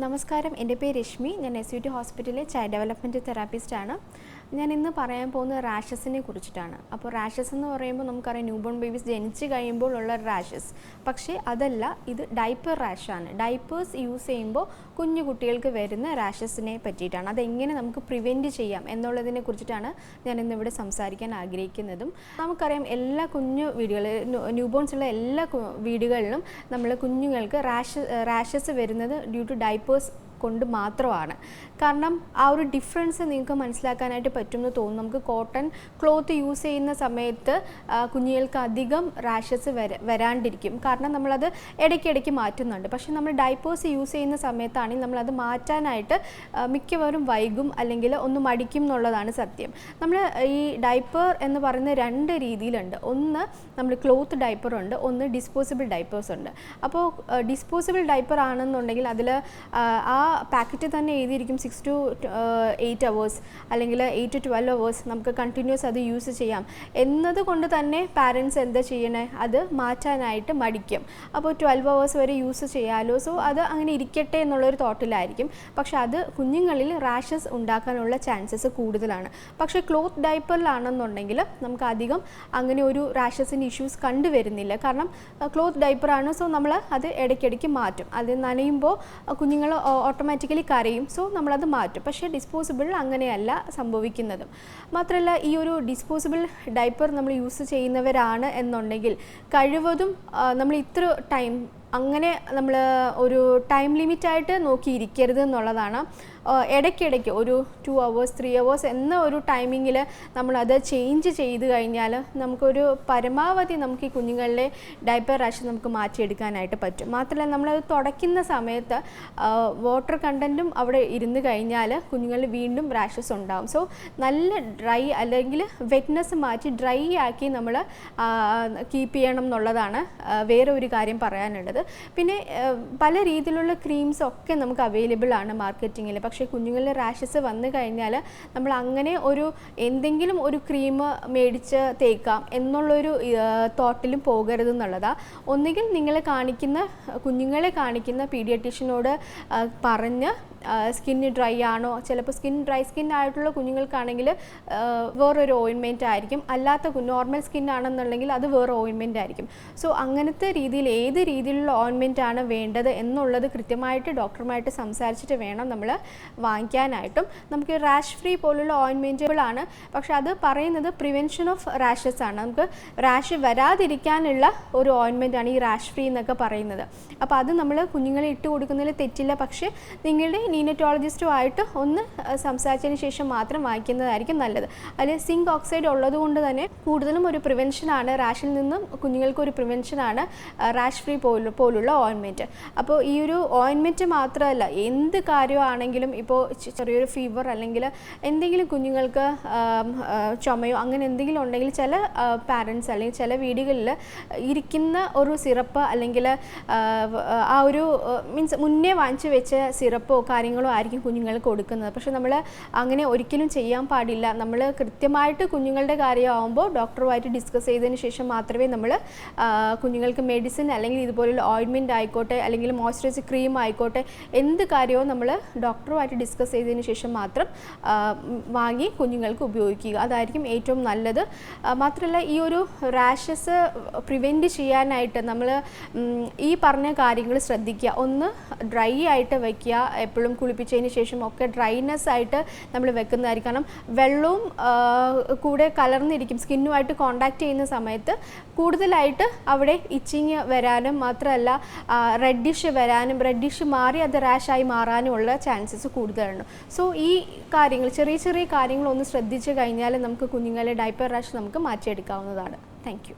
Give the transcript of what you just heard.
നമസ്കാരം, എൻ്റെ പേര് രശ്മി. ഞാൻ SUT ഹോസ്പിറ്റലിലെ ചൈൽഡ് ഡെവലപ്മെൻറ്റ് തെറാപ്പിസ്റ്റാണ്. ഞാൻ ഇന്ന് പറയാൻ പോകുന്നത് റാഷസിനെ കുറിച്ചിട്ടാണ്. അപ്പോൾ റാഷസ് എന്ന് പറയുമ്പോൾ നമുക്കറിയാം ന്യൂ ബോൺ ബേബീസ് ജനിച്ച് കഴിയുമ്പോൾ ഉള്ള റാഷസ്. പക്ഷേ അതല്ല, ഇത് ഡൈപ്പർ റാഷാണ്. ഡൈപ്പേഴ്സ് യൂസ് ചെയ്യുമ്പോൾ കുഞ്ഞു കുട്ടികൾക്ക് വരുന്ന റാഷസിനെ പറ്റിയിട്ടാണ്. അതെങ്ങനെ നമുക്ക് പ്രിവെൻറ്റ് ചെയ്യാം എന്നുള്ളതിനെ കുറിച്ചിട്ടാണ് ഞാൻ ഇന്നിവിടെ സംസാരിക്കാൻ ആഗ്രഹിക്കുന്നതും. നമുക്കറിയാം എല്ലാ കുഞ്ഞു ന്യൂ ബോൺസ് ഉള്ള എല്ലാ വീടുകളിലും നമ്മൾ കുഞ്ഞുങ്ങൾക്ക് റാഷസ് വരുന്നത് ഡ്യൂ ടു ഡൈപ്പേഴ്സ് കൊണ്ട് മാത്രമാണ്. കാരണം ആ ഒരു ഡിഫറൻസ് നിങ്ങൾക്ക് മനസ്സിലാക്കാനായിട്ട് പറ്റുമെന്ന് തോന്നുന്നു. നമുക്ക് കോട്ടൺ ക്ലോത്ത് യൂസ് ചെയ്യുന്ന സമയത്ത് കുഞ്ഞുങ്ങൾക്ക് അധികം റാഷസ് വരാണ്ടിരിക്കും. കാരണം നമ്മളത് ഇടയ്ക്കിടയ്ക്ക് മാറ്റുന്നുണ്ട്. പക്ഷേ നമ്മൾ ഡൈപ്പേഴ്സ് യൂസ് ചെയ്യുന്ന സമയത്താണെങ്കിൽ നമ്മളത് മാറ്റാനായിട്ട് മിക്കവാറും വൈകും, അല്ലെങ്കിൽ ഒന്ന് മടിക്കും എന്നുള്ളതാണ് സത്യം. നമ്മൾ ഈ ഡൈപ്പർ എന്ന് പറയുന്ന രണ്ട് രീതിയിലുണ്ട്. ഒന്ന് നമ്മൾ ക്ലോത്ത് ഡൈപ്പറുണ്ട്, ഒന്ന് ഡിസ്പോസിബിൾ ഡൈപ്പേഴ്സ് ഉണ്ട്. അപ്പോൾ ഡിസ്പോസിബിൾ ഡൈപ്പർ ആണെന്നുണ്ടെങ്കിൽ അതിൽ ആ പാക്കറ്റ് തന്നെ എഴുതിയിരിക്കും 6 to 8 hours അല്ലെങ്കിൽ 8 to 12 hours നമുക്ക് കണ്ടിന്യൂസ് അത് യൂസ് ചെയ്യാം എന്നതുകൊണ്ട് തന്നെ പാരൻസ് എന്താ ചെയ്യണേ, അത് മാറ്റാനായിട്ട് മടിക്കും. അപ്പോൾ 12 hours വരെ യൂസ് ചെയ്യാമല്ലോ, സോ അത് അങ്ങനെ ഇരിക്കട്ടെ എന്നുള്ളൊരു തോട്ടിലായിരിക്കും. പക്ഷെ അത് കുഞ്ഞുങ്ങളിൽ റാഷസ് ഉണ്ടാക്കാനുള്ള ചാൻസസ് കൂടുതലാണ്. പക്ഷേ ക്ലോത്ത് ഡൈപ്പറിലാണെന്നുണ്ടെങ്കിൽ നമുക്ക് അധികം അങ്ങനെ ഒരു റാഷസിൻ്റെ ഇഷ്യൂസ് കണ്ടുവരുന്നില്ല. കാരണം ക്ലോത്ത് ഡൈപ്പറാണ്, സോ നമ്മൾ അത് ഇടയ്ക്കിടയ്ക്ക് മാറ്റും. അത് നനയുമ്പോൾ കുഞ്ഞുങ്ങൾ ഓട്ടോമാറ്റിക്കലി കരയും, സോ നമ്മളത് മാറ്റും. പക്ഷേ ഡിസ്പോസിബിൾ അങ്ങനെയല്ല സംഭവിക്കുന്നതും. മാത്രമല്ല, ഈ ഒരു ഡിസ്പോസിബിൾ ഡൈപ്പർ നമ്മൾ യൂസ് ചെയ്യുന്നവരാണ് എന്നുണ്ടെങ്കിൽ കഴിവതും നമ്മൾ ഇത്ര ടൈം അങ്ങനെ നമ്മൾ ഒരു ടൈം ലിമിറ്റായിട്ട് നോക്കിയിരിക്കരുത് എന്നുള്ളതാണ്. ഇടയ്ക്കിടയ്ക്ക് ഒരു 2 hours 3 hours എന്ന ഒരു ടൈമിങ്ങിൽ നമ്മളത് ചേഞ്ച് ചെയ്ത് കഴിഞ്ഞാൽ നമുക്കൊരു പരമാവധി നമുക്ക് ഈ കുഞ്ഞുങ്ങളിലെ ഡൈപ്പർ റാഷ് നമുക്ക് മാറ്റിയെടുക്കാനായിട്ട് പറ്റും. മാത്രമല്ല, നമ്മളത് തുടയ്ക്കുന്ന സമയത്ത് വാട്ടർ കണ്ടൻറ്റും അവിടെ ഇരുന്ന് കഴിഞ്ഞാൽ കുഞ്ഞുങ്ങളിൽ വീണ്ടും റാഷസ് ഉണ്ടാകും. സോ നല്ല ഡ്രൈ അല്ലെങ്കിൽ വെറ്റ്നെസ് മാറ്റി ഡ്രൈ ആക്കി നമ്മൾ കീപ്പ് ചെയ്യണം എന്നുള്ളതാണ് വേറെ ഒരു കാര്യം പറയാനുള്ളത്. പിന്നെ പല രീതിയിലുള്ള ക്രീംസ് ഒക്കെ നമുക്ക് അവൈലബിൾ ആണ് മാർക്കറ്റിങ്ങിൽ. പക്ഷേ കുഞ്ഞുങ്ങളിൽ റാഷസ് വന്നു കഴിഞ്ഞാൽ നമ്മൾ അങ്ങനെ എന്തെങ്കിലും ഒരു ക്രീം മേടിച്ച് തേക്കാം എന്നുള്ളൊരു തോട്ടിലും പോകരുത് എന്നുള്ളതാണ്. ഒന്നുകിൽ കുഞ്ഞുങ്ങളെ കാണിക്കുന്ന പീഡിയാട്രീഷ്യനോട് പറഞ്ഞ് സ്കിന്ന് ഡ്രൈ ആണോ, ചിലപ്പോൾ ഡ്രൈ സ്കിൻ ആയിട്ടുള്ള കുഞ്ഞുങ്ങൾക്കാണെങ്കിൽ വേറൊരു ഓയിൻമെൻറ്റ് ആയിരിക്കും, അല്ലാത്ത നോർമൽ സ്കിൻ ആണെന്നുണ്ടെങ്കിൽ അത് വേറെ ഓയിൻമെൻറ്റ് ആയിരിക്കും. സോ അങ്ങനത്തെ രീതിയിൽ ഏത് രീതിയിലുള്ള ഓയിൻമെൻറ്റ് ആണ് വേണ്ടത് എന്നുള്ളത് കൃത്യമായിട്ട് ഡോക്ടറുമായിട്ട് സംസാരിച്ചിട്ട് വേണം നമ്മൾ വാങ്ങിക്കാനായിട്ടും. നമുക്ക് റാഷ് ഫ്രീ പോലുള്ള ഓയിൻമെൻറ്റുകളാണ്, പക്ഷെ അത് പറയുന്നത് പ്രിവെൻഷൻ ഓഫ് റാഷസ് ആണ്. നമുക്ക് റാഷ് വരാതിരിക്കാനുള്ള ഒരു ഓയിൻമെൻ്റ് ആണ് ഈ റാഷ് ഫ്രീ എന്നൊക്കെ പറയുന്നത്. അപ്പോൾ അത് നമ്മൾ കുഞ്ഞുങ്ങളെ ഇട്ട് കൊടുക്കുന്നതിൽ തെറ്റില്ല. പക്ഷേ നിങ്ങളുടെ നീനറ്റോളജിസ്റ്റുമായിട്ട് ഒന്ന് സംസാരിച്ചതിന് ശേഷം മാത്രം വാങ്ങിക്കുന്നതായിരിക്കും നല്ലത്. അതിൽ സിങ്ക് ഓക്സൈഡ് ഉള്ളത് കൊണ്ട് തന്നെ കൂടുതലും ഒരു പ്രിവെൻഷനാണ്, റാഷിൽ നിന്നും കുഞ്ഞുങ്ങൾക്കൊരു പ്രിവെൻഷനാണ് റാഷ് ഫ്രീ പോലുള്ള ഓയിൻമെൻറ്റ്. അപ്പോൾ ഈ ഒരു ഓയിൻമെൻറ്റ് മാത്രമല്ല, എന്ത് കാര്യമാണെങ്കിലും ഇപ്പോൾ ചെറിയൊരു ഫീവർ അല്ലെങ്കിൽ എന്തെങ്കിലും കുഞ്ഞുങ്ങൾക്ക് ചുമയോ അങ്ങനെ എന്തെങ്കിലും ഉണ്ടെങ്കിൽ ചില പാരൻസ് അല്ലെങ്കിൽ ചില വീടുകളിൽ ഇരിക്കുന്ന ഒരു സിറപ്പ് അല്ലെങ്കിൽ ആ ഒരു മീൻസ് മുന്നേ വാങ്ങിച്ചു വെച്ച സിറപ്പോ കാര്യങ്ങളോ ആയിരിക്കും കുഞ്ഞുങ്ങൾക്ക് കൊടുക്കുന്നത്. പക്ഷെ നമ്മൾ അങ്ങനെ ഒരിക്കലും ചെയ്യാൻ പാടില്ല. നമ്മൾ കൃത്യമായിട്ട് കുഞ്ഞുങ്ങളുടെ കാര്യമാകുമ്പോൾ ഡോക്ടറുമായിട്ട് ഡിസ്കസ് ചെയ്തതിന് ശേഷം മാത്രമേ നമ്മൾ കുഞ്ഞുങ്ങൾക്ക് മെഡിസിൻ അല്ലെങ്കിൽ ഇതുപോലുള്ള ഓയിൻമെൻറ്റ് ആയിക്കോട്ടെ അല്ലെങ്കിൽ മോയ്സ്ചറൈസിങ് ക്രീം ആയിക്കോട്ടെ എന്ത് കാര്യവും നമ്മൾ ഡോക്ടറുമായിട്ട് ഡിസ്കസ് ചെയ്തതിന് ശേഷം മാത്രം വാങ്ങി കുഞ്ഞുങ്ങൾക്ക് ഉപയോഗിക്കുക. അതായിരിക്കും ഏറ്റവും നല്ലത്. മാത്രമല്ല, ഈ ഒരു റാഷസ് പ്രിവെൻറ്റ് ചെയ്യാനായിട്ട് നമ്മൾ ഈ പറഞ്ഞ കാര്യങ്ങൾ ശ്രദ്ധിക്കുക. ഒന്ന്, ഡ്രൈ ആയിട്ട് വയ്ക്കുക. എപ്പോഴും കുളിപ്പിച്ചതിന് ശേഷം ഒക്കെ ഡ്രൈനെസ് ആയിട്ട് നമ്മൾ വെക്കുന്നതായിരിക്കും. കാരണം വെള്ളവും കൂടെ കലർന്നിരിക്കും, സ്കിന്നുമായിട്ട് കോണ്ടാക്ട് ചെയ്യുന്ന സമയത്ത് കൂടുതലായിട്ട് അവിടെ ഇച്ചിങ് വരാനും മാത്രമല്ല റെഡിഷ് വരാനും റെഡിഷ് മാറി അത് റാഷായി മാറാനുമുള്ള ചാൻസസ് കൂടുതലാണ്. സോ ഈ കാര്യങ്ങൾ ചെറിയ ചെറിയ കാര്യങ്ങളൊന്ന് ശ്രദ്ധിച്ചു കഴിഞ്ഞാൽ നമുക്ക് കുഞ്ഞുങ്ങളെ ഡൈപ്പർ റാഷ് നമുക്ക് മാറ്റിയെടുക്കാവുന്നതാണ്. Thank you.